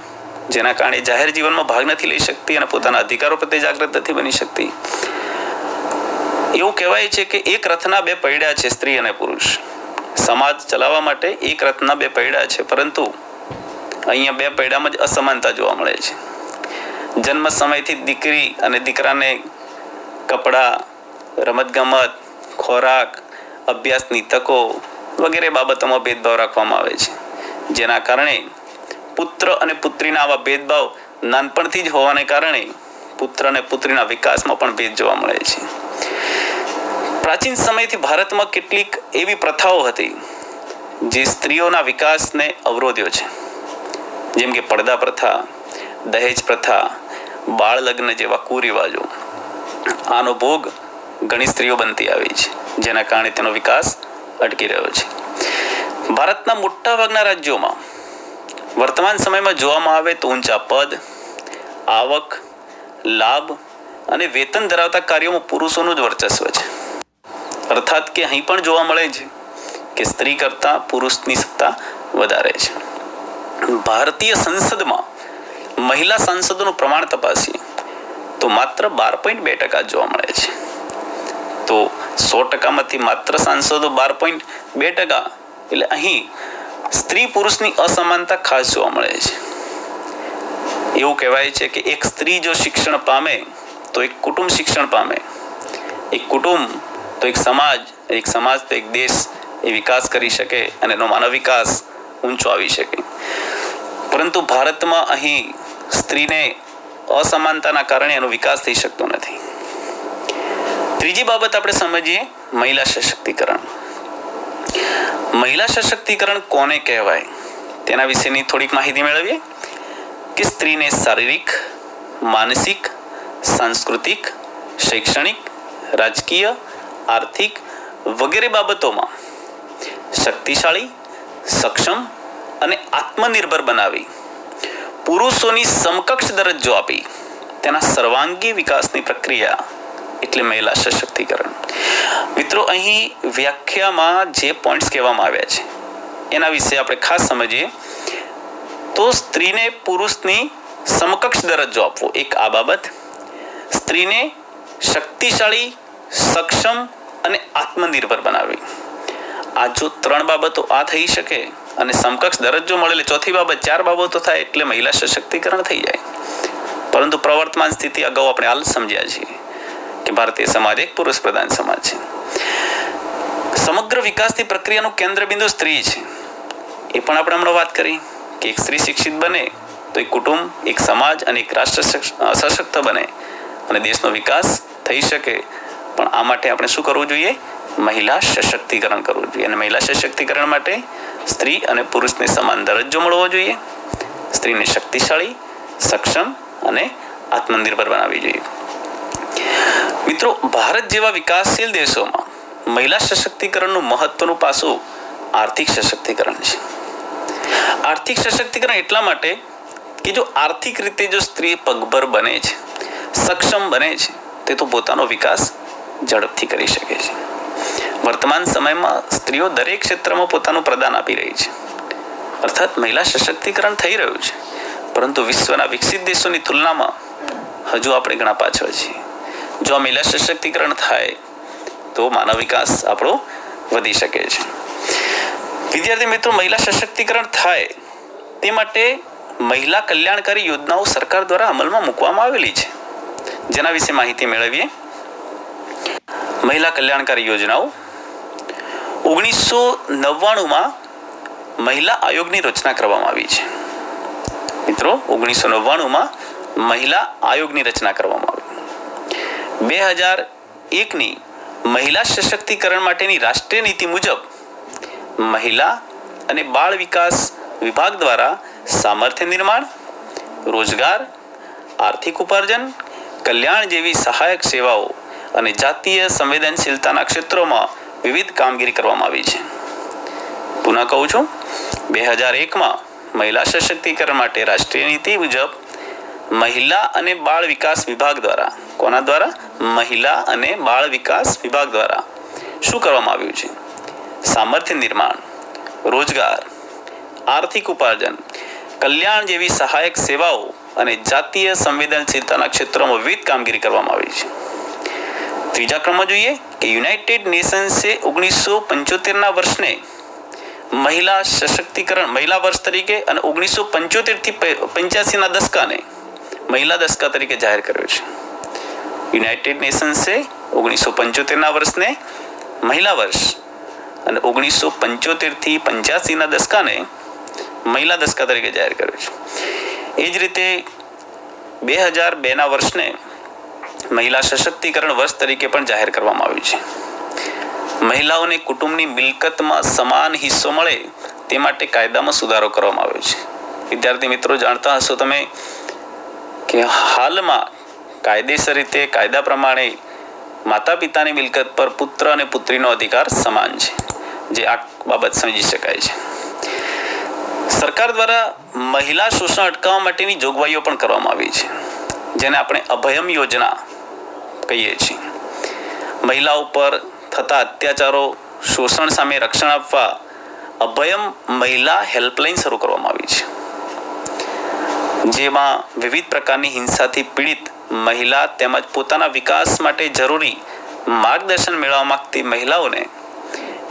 Speaker 1: જેના કારણે જાહેર જીવનમાં ભાગ નથી લઈ શકતી અને પોતાના અધિકારો પ્રત્યે જાગૃત નથી બની શકતી. એવું કહેવાય છે કે એક રથના બે પૈડા છે, સ્ત્રી અને પુરુષ, સમાજ ચલાવવા માટે એક રથના બે પૈડા છે, પરંતુ અહીંયા બે પૈડામાં જ અસમાનતા જોવા મળે છે. જન્મ સમયથી દીકરી અને દીકરાને કપડાં, રમતગમત, ખોરાક, અભ્યાસની તકો વગેરે બાબતોમાં ભેદભાવ રાખવામાં આવે છે, જેના કારણે પુત્ર અને પુત્રીના આવા ભેદભાવ નાનપણથી જ હોવાને કારણે પુત્ર અને પુત્રીના વિકાસમાં પણ ભેદ જોવા મળે છે. પ્રાચીન સમયથી ભારતમાં કેટલીક એવી પ્રથાઓ હતી જે સ્ત્રીઓના વિકાસને અવરોધ્યો છે, જેમ કે પડદા પ્રથા, દહેજ પ્રથા, બાળ લગ્ન જેવા કુરિવાજો. આનો ભોગ ઘણી સ્ત્રીઓ બનતી આવી છે, જેના કારણે તેનો વિકાસ અટકી રહ્યો છે. ભારતના મોટાભાગના રાજ્યોમાં વર્તમાન સમયમાં જોવામાં આવે તો ઊંચા પદ, આવક, લાભ અને વેતન ધરાવતા કાર્યોમાં પુરુષોનું જ વર્ચસ્વ છે. અર્થાત કે અહીં પણ જોવા મળે છે કે સ્ત્રી કરતાં પુરુષની સત્તા વધારે છે. ભારતીય સંસદમાં મહિલા સાંસદોનું પ્રમાણ તપાસીએ તો માત્ર 12.2% જોવા મળે છે. તો 100%માંથી માત્ર સાંસદો 12.2%, એટલે અહીં સ્ત્રી પુરુષની અસમાનતા ખાસ જોવા મળે છે. એવું કહેવાય છે કે એક સ્ત્રી જો શિક્ષણ પામે તો એક કુટુંબ શિક્ષણ પામે, એક કુટુંબ તો એક સમાજ, એક સમાજ તો એક દેશ એ વિકાસ કરી શકે અને એનો માનવ વિકાસ ઊંચો આવી શકે. પરંતુ ભારતમાં અહીં સ્ત્રીને અસમાનતાના કારણે એનો વિકાસ થઈ શકતો નથી. ત્રીજી બાબત આપણે સમજીએ, મહિલા સશક્તિકરણ. મહિલા સશક્તિકરણ કોને કહેવાય તેના વિશેની થોડીક માહિતી મેળવીએ કે સ્ત્રીને શારીરિક, માનસિક, સાંસ્કૃતિક, શૈક્ષણિક, રાજકીય, આર્થિક વગેરે બાબતોમાં શક્તિશાળી, સક્ષમ અને આત્મનિર્ભર બનાવી પુરુષોની સમકક્ષ દરજ્જો આપી તેના સર્વાંગી વિકાસની પ્રક્રિયા એટલે મહિલા સશક્તિકરણ. મિત્રો, અહીં વ્યાખ્યામાં જે પોઈન્ટ્સ કહેવામાં આવ્યા છે એના વિશે આપણે ખાસ સમજીએ તો સ્ત્રીને પુરુષની સમકક્ષ દરજ્જો આપવો એક આ બાબત, સ્ત્રીને શક્તિશાળી, સક્ષમ અને આત્મનિર્ભર બનાવવી. આ જો 3 બાબતો આ થઈ શકે અને સમકક્ષ દરજ્જો મળે એટલે ચોથી બાબત, 4 બાબતો થાય એટલે મહિલા સશક્તિકરણ થઈ જાય. પરંતુ પ્રવર્તમાન સ્થિતિ અગાઉ આપણે હાલ સમજ્યા છીએ કે ભારતીય સમાજ એક પુરુષ પ્રધાન સમાજ છે. સમગ્ર વિકાસની પ્રક્રિયાનું કેન્દ્રબિંદુ સ્ત્રી છે. એ પણ આપણે હમણાં વાત કરી કે એક સ્ત્રી શિક્ષિત બને તો એક કુટુંબ, એક સમાજ અને એક રાષ્ટ્ર સશક્ત બને અને દેશનો વિકાસ થઈ શકે. પણ આ માટે આપણે શું કરવું જોઈએ? મહિલા સશક્તિકરણ કરવું જોઈએ. અને મહિલા સશક્તિકરણ માટે સ્ત્રી અને પુરુષને સમાન દરજ્જો મળવો જોઈએ. સ્ત્રીને શક્તિશાળી, સક્ષમ અને આત્મનિર્ભર બનાવવી જોઈએ. મિત્રો, ભારત જેવા વિકાસશીલ દેશોમાં મહિલા સશક્તિકરણનું મહત્વનું પાસું આર્થિક સશક્તિકરણ છે. આર્થિક સશક્તિકરણ એટલા માટે કે જો આર્થિક રીતે જો સ્ત્રી પગભર બને છે, સક્ષમ બને છે, તે તો પોતાનો વિકાસ ઝડપથી કરી શકે છે. વર્તમાન સમયમાં સ્ત્રીઓ દરેક ક્ષેત્રમાં પોતાનું પ્રદાન આપી રહી છે. અર્થાત મહિલા સશક્તિકરણ થઈ રહ્યું છે, પરંતુ વિશ્વના વિકસિત દેશોની તુલનામાં હજુ આપણે ઘણા પાછળ છીએ. જો આ મહિલા સશક્તિકરણ થાય તો માનવ વિકાસ આપણો વધી શકે છે. વિદ્યાર્થી મિત્રો, મહિલા સશક્તિકરણ થાય તે માટે મહિલા કલ્યાણકારી યોજનાઓ સરકાર દ્વારા અમલમાં મૂકવામાં આવેલી છે, જેના વિશે માહિતી મેળવીએ. મહિલા કલ્યાણકારી યોજનાઓ 1999માં મહિલા આયોગની રચના કરવામાં આવી છે. મિત્રો, 1999માં મહિલા આયોગની રચના કરવામાં આવી. 2001ની મહિલા સશક્તિકરણ માટેની રાષ્ટ્રીય નીતિ મુજબ મહિલા અને બાળ વિકાસ વિભાગ દ્વારા સામર્થ્ય નિર્માણ, રોજગાર, આર્થિક ઉપાર્જન, કલ્યાણ જેવી સહાયક સેવાઓ અને જાતીય સંવેદનશીલતાના ક્ષેત્રોમાં વિવિધ કામગીરી કરવામાં આવી છે. પુનઃ કહું છું, 2001માં મહિલા સશક્તિકરણ માટે રાષ્ટ્રીય નીતિ મુજબ મહિલા અને બાળ વિકાસ વિભાગ દ્વારા, કોના દ્વારા? મહિલા અને બાળ વિકાસ વિભાગ દ્વારા શું કરવામાં આવ્યું છે? સામર્થ્ય નિર્માણ, રોજગાર, આર્થિક ઉપાર્જન, કલ્યાણ જેવી સહાયક સેવાઓ અને જાતીય સંવેદનશીલતાના ક્ષેત્રોમાં વિવિધ કામગીરી કરવામાં આવી છે. ત્રીજા ક્રમમાં જોઈએ કે યુનાઇટેડ નેશન્સે 1975ના વર્ષને મહિલા સશક્તિકરણ મહિલા વર્ષ તરીકે અને 1975 થી 85ના દશકાને મહિલા દશકા તરીકે જાહેર કર્યો છે. યુનાઇટેડ નેશન્સે 1975ના વર્ષને મહિલા વર્ષ અને 1975 થી 85ના દશકાને મહિલા દશકા તરીકે જાહેર કર્યો છે. એ જ રીતે 2002ના વર્ષને મહિલા સશક્તિકરણ વર્ષ તરીકે પણ જાહેર કરવામાં આવ્યું છે. મહિલાઓને કુટુંબની મિલકતમાં સમાન હિસ્સો મળે તે માટે કાયદામાં સુધારો કરવામાં આવ્યો છે. વિદ્યાર્થી મિત્રો, જાણતા હશો તમે કે હાલમાં કાયદેસર રીતે કાયદા પ્રમાણે માતા પિતાની મિલકત પર પુત્ર અને પુત્રીનો અધિકાર સમાન છે, જે આ બાબત સમજી શકાય છે. સરકાર દ્વારા મહિલા શોષણ અટકાવવા માટેની જોગવાઈઓ પણ કરવામાં આવી છે, જેને આપણે અભયમ યોજના કહીએ છીએ. મહિલાઓ પર થતા અત્યાચારો, શોષણ સામે રક્ષણ આપવા અભયમ મહિલા હેલ્પલાઇન શરૂ કરવામાં આવી છે, જેમાં વિવિધ પ્રકારની હિંસાથી પીડિત મહિલા તેમજ પોતાના વિકાસ માટે જરૂરી માર્ગદર્શન મેળવવા માંગતી મહિલાઓને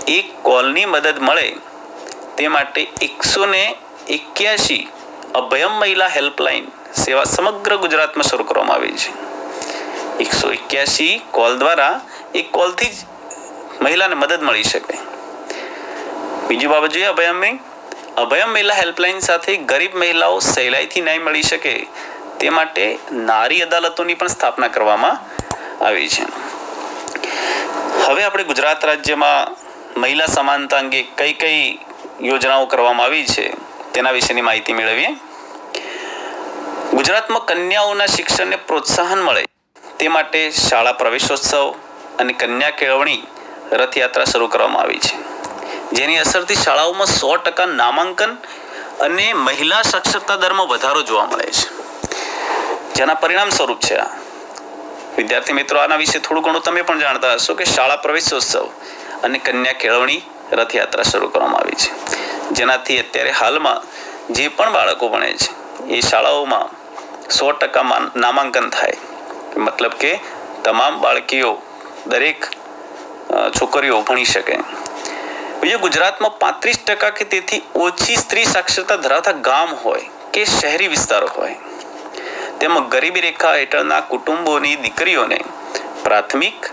Speaker 1: એક કોલની મદદ મળે તે માટે 181 અભયમ મહિલા હેલ્પલાઇન સેવા સમગ્ર ગુજરાતમાં શરૂ કરવામાં આવી છે. 181 કોલ દ્વારા એક કોલથી જ મહિલાને મદદ મળી શકે. બીજી બાબત જોઈએ અભયમ મહિલા હેલ્પલાઇન સાથે ગરીબ મહિલાઓ સહેલાઈથી ન્યાય મળી શકે તે માટે નારી અદાલતોની પણ સ્થાપના કરવામાં આવી છે. હવે આપણે ગુજરાત રાજ્યમાં મહિલા સમાનતા અંગે કઈ કઈ યોજનાઓ કરવામાં આવી છે તેના વિશેની માહિતી મેળવીએ. ગુજરાતમાં કન્યાઓના શિક્ષણને પ્રોત્સાહન મળે તે માટે શાળા પ્રવેશોત્સવ અને કન્યા કેળવણી રથયાત્રા શરૂ કરવામાં આવી છે, જેની અસરથી શાળાઓમાં 100% નામાંકન અને મહિલા સાક્ષરતા દરમાં વધારો જોવા મળે છે, જેના પરિણામ સ્વરૂપ છે આ. વિદ્યાર્થી મિત્રો, આના વિશે થોડું ઘણું તમે પણ જાણતા હશો કે શાળા પ્રવેશોત્સવ અને કન્યા કેળવણી રથયાત્રા શરૂ કરવામાં આવી છે, જેનાથી અત્યારે હાલમાં જે પણ બાળકો ભણે છે એ શાળાઓમાં 100% નામાંકન થાય. મતલબ કે તમામ બાળકીઓ, દરેક છોકરીઓ ભણી શકે. બીજું, ગુજરાતમાં 35% કે તેથી ઓછી સ્ત્રી સાક્ષરતા ધરાવતા ગામ હોય કે શહેરી વિસ્તારો હોય તેમાં ગરીબી રેખા હેઠળના કુટુંબોની દીકરીઓને પ્રાથમિક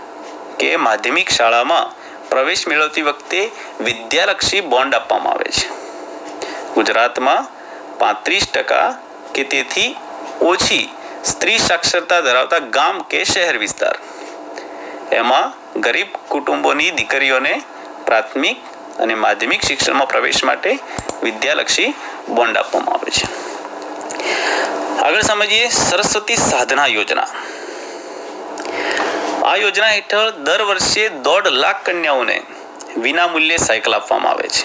Speaker 1: કે માધ્યમિક શાળામાં પ્રવેશ મેળવતી વખતે વિદ્યાલક્ષી બોન્ડ આપવામાં આવે છે. ગુજરાતમાં 35% કે તેથી ઓછી સ્ત્રી સાક્ષરતા ધરાવતા ગામ કે શહેર વિસ્તાર, એમાં ગરીબ કુટુંબોની દીકરીઓને પ્રાથમિક અને માધ્યમિક શિક્ષણમાં પ્રવેશ માટે વિદ્યાલક્ષી બોન્ડ આપવામાં આવે છે. આગળ સમજીએ સરસ્વતી સાધના યોજના. આ યોજના હેઠળ દર વર્ષે 1.5 લાખ કન્યાઓને વિના મૂલ્યે સાયકલ આપવામાં આવે છે,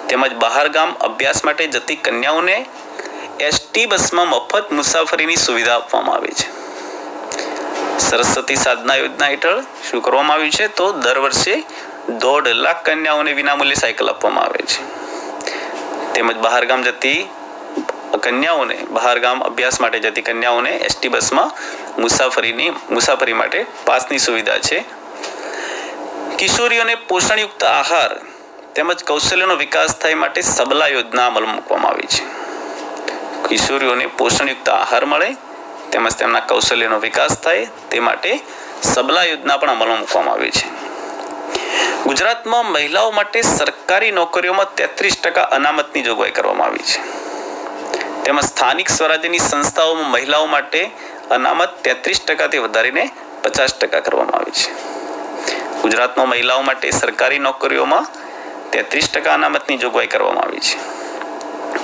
Speaker 1: તેમજ બહાર ગામ અભ્યાસ માટે જતી કન્યાઓને એસટી બસમાં મફત મુસાફરીની સુવિધા આપવામાં આવે છે. સરસ્વતી સાધના યોજના હેઠળ શું કરવામાં આવ્યું છે તો દર વર્ષે 1.5 લાખ કન્યાઓને વિનામૂલ્યે સાયકલ આપવામાં આવે છે, તેમજ બહાર ગામ અભ્યાસ માટે જતી કન્યાઓને એસટી બસમાં મુસાફરી માટે પાસની સુવિધા છે. કિશોરીઓને પોષણયુક્ત આહાર તેમજ કૌશલ્યનો વિકાસ થાય માટે સબલા યોજના અમલમાં મૂકવામાં આવી છે. કિશોરીઓને પોષણયુક્ત આહાર મળે તેમજ તેમના કૌશલ્યનો વિકાસ થાય તે માટે સબલા યોજના પણ અમલમાં મૂકવામાં આવી છે. ગુજરાતમાં મહિલાઓ માટે સરકારી નોકરીઓમાં 33% અનામતની જોગવાઈ કરવામાં આવી છે, તેમજ સ્થાનિક સ્વરાજ્યની સંસ્થાઓમાં મહિલાઓ માટે અનામત 33%થી વધારીને 50% કરવામાં આવી છે. ગુજરાતમાં મહિલાઓ માટે સરકારી નોકરીઓમાં 33% અનામતની જોગવાઈ કરવામાં આવી છે,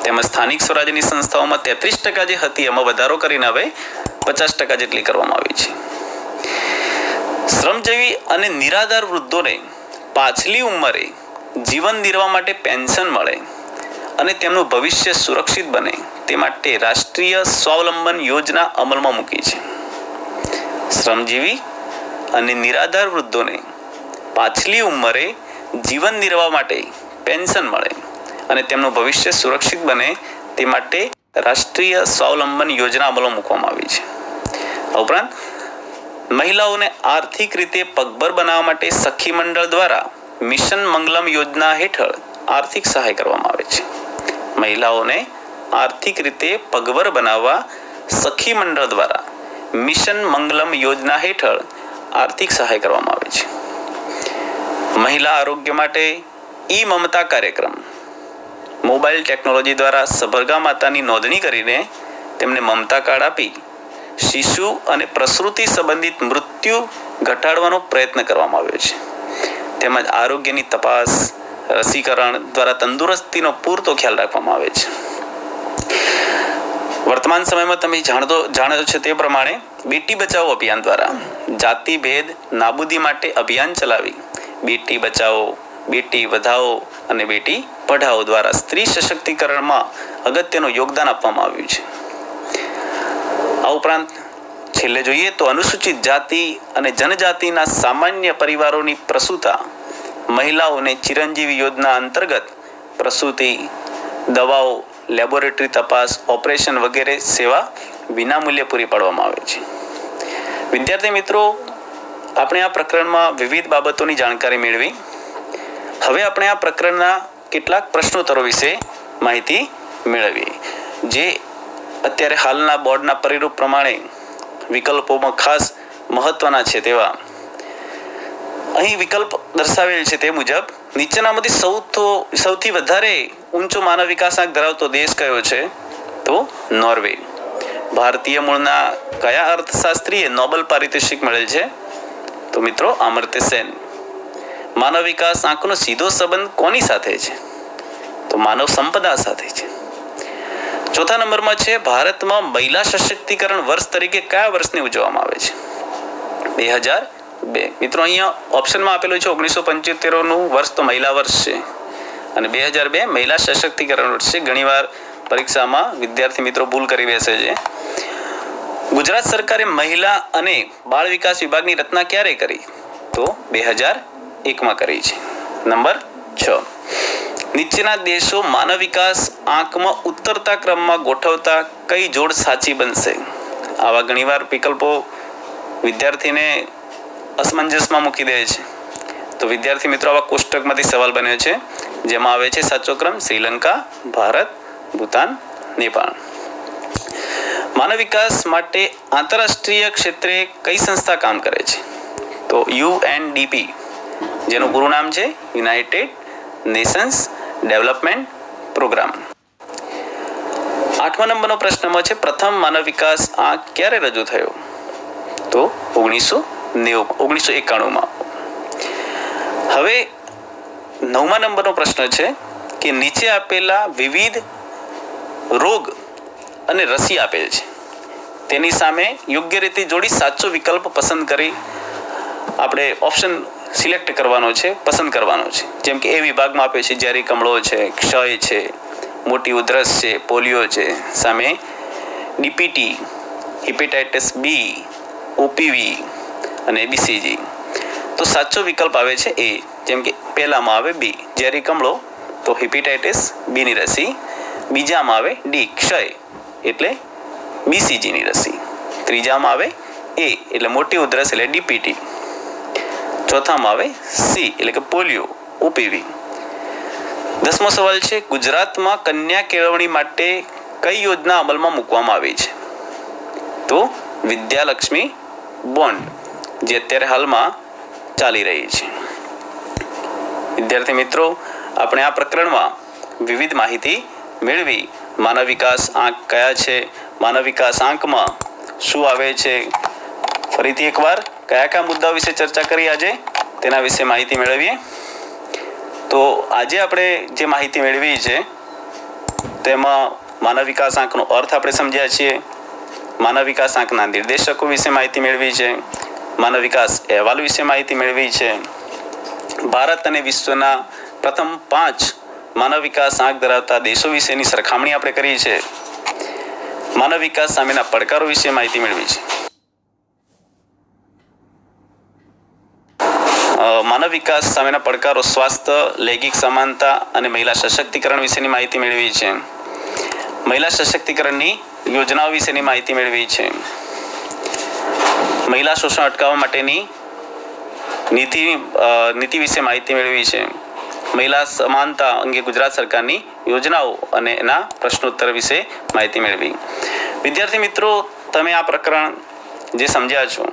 Speaker 1: તેમજ સ્થાનિક સ્વરાજ્યની સંસ્થાઓમાં 33% જે હતી એમાં વધારો કરીને હવે 50% જેટલી કરવામાં આવી છે. શ્રમજીવી અને નિરાધાર વૃદ્ધોને પાછલી ઉંમરે જીવન નિર્વાહ માટે પેન્શન મળે અને તેમનું ભવિષ્ય સુરક્ષિત બને તે માટે રાષ્ટ્રીય સ્વાવલંબન યોજના અમલમાં મૂકી છે. શ્રમજીવી અને નિરાધાર વૃદ્ધોને પાછલી ઉંમરે જીવન નિર્વાહ માટે પેન્શન મળે અને તેમનું ભવિષ્ય સુરક્ષિત બને તે માટે રાષ્ટ્રીય સ્વાવલંબન યોજના અમલમાં મૂકવામાં આવી છે. ઉપરાંત મહિલાઓને આર્થિક રીતે પગભર બનાવવા માટે સખી મંડળ દ્વારા મિશન મંગલમ યોજના હેઠળ આર્થિક સહાય કરવામાં આવે છે. મહિલાઓને આર્થિક રીતે પગભર બનાવવા સખી મંડળ દ્વારા મિશન મંગલમ યોજના હેઠળ આર્થિક સહાય કરવામાં આવે છે. મહિલા આરોગ્ય માટે ઈ મમતા કાર્યક્રમ મોબાઈલ ટેકનોલોજી દ્વારા સગર્ભા માતાની નોંધણી કરીને તેમને મમતા કાર્ડ આપી શિશુ અને પ્રસૂતિ સંબંધિત મૃત્યુ ઘટાડવાનો પ્રયત્ન કરવામાં આવ્યો છે. તેમજ આરોગ્યની તપાસ, રસીકરણ દ્વારા તંદુરસ્તીનો પૂરતો ખ્યાલ રાખવામાં આવે છે. વર્તમાન સમયમાં તમે જાણો છો તે પ્રમાણે બેટી બચાવો અભિયાન દ્વારા જાતિ ભેદ નાબૂદી માટે અભિયાન ચલાવી બેટી બચાવો, બેટી વધાવો અને બેટી પઢાઓ દ્વારા સ્ત્રી સશક્તિકરણમાં અગત્યનું યોગદાન આપવામાં આવ્યું છે. આ ઉપરાંત છેલ્લે જોઈએ તો અનુસૂચિત જાતિ અને જનજાતિના સામાન્ય પરિવારોની પ્રસૂતા મહિલાઓને ચિરંજીવી યોજના અંતર્ગત પ્રસૂતિ, દવાઓ, લેબોરેટરી તપાસ, ઓપરેશન વગેરે સેવા વિનામૂલ્યે પૂરી પાડવામાં આવે છે. વિદ્યાર્થી મિત્રો, આપણે આ પ્રકરણમાં વિવિધ બાબતોની જાણકારી મેળવી. હવે આપણે આ પ્રકરણના કેટલાક પ્રશ્નોત્તરો વિશે માહિતી મેળવીએ, જે અત્યારે હાલના બોર્ડના પરિરૂપ પ્રમાણે વિકલ્પોમાં ખાસ મહત્વના છે. તેવા અહીં વિકલ્પ દર્શાવેલ છે તે મુજબ નીચેનામાંથી સૌથી વધારે ઊંચો માનવ વિકાસાંક ધરાવતો દેશ કયો છે? તો નોર્વે. ભારતીય મૂળના કયા અર્થશાસ્ત્રીએ નોબેલ પારિતોષિક મળેલ છે? તો મિત્રો અમર્ત્ય સેન. માનવ વિકાસ આંકનો સીધો સંબંધ કોની સાથે છે? તો માનવ સંપદા સાથે છે. ચોથા નંબરમાં છે ભારતમાં મહિલા સશક્તિકરણ વર્ષ તરીકે કયા વર્ષને ઉજવવામાં આવે છે? 2002. મિત્રો અહીંયા ઓપ્શનમાં આપેલું છે 1975નું વર્ષ તો મહિલા વર્ષ છે અને 2002 મહિલા સશક્તિકરણ વર્ષ છે. ઘણીવાર પરીક્ષામાં વિદ્યાર્થી મિત્રો ભૂલ કરી બેસે છે. ગુજરાત સરકારે મહિલા અને બાળ વિકાસ વિભાગની રચના ક્યારે કરી? તો 2001માં કરી છે. નંબર 6. નીચેના દેશો માનવ વિકાસ આંકમાં ઉતરતા ક્રમમાં ગોઠવતા કઈ જોડ સાચી બનશે? આવા ઘણીવાર વિકલ્પો વિદ્યાર્થીને અસમંજસમાં મૂકી દે છે. તો વિદ્યાર્થી મિત્રો, આવા કોષ્ટકમાંથી સવાલ બન્યો છે, જેમાં આવે છે સાચો ક્રમ શ્રીલંકા, ભારત, ભૂતાન, નેપાળ. માનવ વિકાસ માટે આંતરરાષ્ટ્રીય ક્ષેત્રે કઈ સંસ્થા કામ કરે છે? તો UNDP, જેનું પૂરું નામ છે યુનાઇટેડ નેશન્સ ડેવલપમેન્ટ પ્રોગ્રામ. 8મા નંબરનો પ્રશ્નમાં છે પ્રથમ માનવ વિકાસ આંક ક્યારે રજૂ થયો? તો 1991માં. હવે 9મા નંબરનો પ્રશ્ન છે કે નીચે આપેલા વિવિધ રોગ અને રસી આપેલ છે, તેની સામે યોગ્ય રીતે જોડી સાચો વિકલ્પ પસંદ કરી આપણે ઓપ્શન સિલેક્ટ કરવાનો છે, પસંદ કરવાનો છે. જેમ કે એ વિભાગમાં આપે છે ઝેરી કમળો છે, ક્ષય છે, મોટી ઉધરસ છે, પોલિયો છે. સામે DPT, હિપેટાઇટિસ બી, OPV અને BCG. તો સાચો વિકલ્પ આવે છે એ. જેમ કે પહેલામાં આવે બી ઝેરી કમળો, તો હિપેટાઇટિસ બીની રસી. બીજામાં આવે ડી ક્ષય એટલે BCGની રસી. ત્રીજામાં આવે એ એટલે મોટી ઉધરસ એટલે DPT. ચોથામાં આવે સી એટલે કે પોલિયો OPV. 10મો સવાલ છે ગુજરાતમાં કન્યા કેળવણી માટે કઈ યોજના અમલમાં મૂકવામાં આવી છે? તો વિદ્યાલક્ષ્મી બોન્ડ, જે અત્યારે હાલમાં ચાલી રહી છે. વિદ્યાર્થી મિત્રો, આપણે આ પ્રકરણમાં વિવિધ માહિતી મેળવી. માનવ વિકાસ આંક કયા છે, માનવ વિકાસ આંકમાં શું આવે છે, ફરીથી એકવાર કયા મુદ્દાઓ વિશે ચર્ચા કરી આજે તેના વિશે માહિતી મેળવીએ. તો આજે આપણે જે માહિતી મેળવી છે તેમાં માનવ વિકાસ આંકનો અર્થ આપણે સમજ્યા છીએ, માનવ વિકાસ આંકના નિર્દેશકો વિશે માહિતી મેળવી છે, માનવ વિકાસ અહેવાલ વિશે માહિતી મેળવી છે, ભારત અને વિશ્વના પ્રથમ 5 માનવ વિકાસ આંક ધરાવતા દેશો વિશેની સરખામણી આપણે કરી છે, માનવ વિકાસ સામેના પડકારો વિશે માહિતી મેળવી છે. માનવ વિકાસ સામેના પડકારો સ્વાસ્થ્ય, લૈંગિક સમાનતા અને મહિલા સશક્તિકરણ વિશેની માહિતી મેળવી છે. મહિલા સશક્તિકરણની યોજનાઓ વિશેની માહિતી મેળવી છે. મહિલા શોષણ અટકાવવા માટેની નીતિ વિશે માહિતી મેળવી છે. મહિલા સમાનતા અંગે ગુજરાત સરકારની યોજનાઓ અને એના પ્રશ્નોત્તર વિશે માહિતી મેળવી. વિદ્યાર્થી મિત્રો, તમે આ પ્રકરણ જે સમજ્યા છો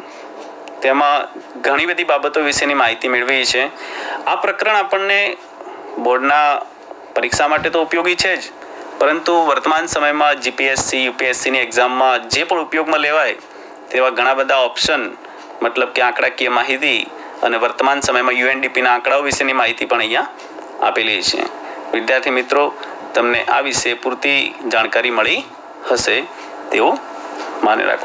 Speaker 1: તેમાં ઘણી બધી બાબતો વિશેની માહિતી મેળવી છે. આ પ્રકરણ આપણને બોર્ડના પરીક્ષા માટે તો ઉપયોગી છે જ, પરંતુ વર્તમાન સમયમાં જીપીએસસી યુપીએસસીની એક્ઝામમાં જે પણ ઉપયોગમાં લેવાય તેવા ઘણા બધા ઓપ્શન, મતલબ કે આંકડાકીય માહિતી અને વર્તમાન સમયમાં યુએનડીપીના આંકડાઓ વિશેની માહિતી પણ અહીંયા આપેલી છે. વિદ્યાર્થી મિત્રો, તમને આ વિશે પૂરતી જાણકારી મળી હશે તેવું માની રાખું છું.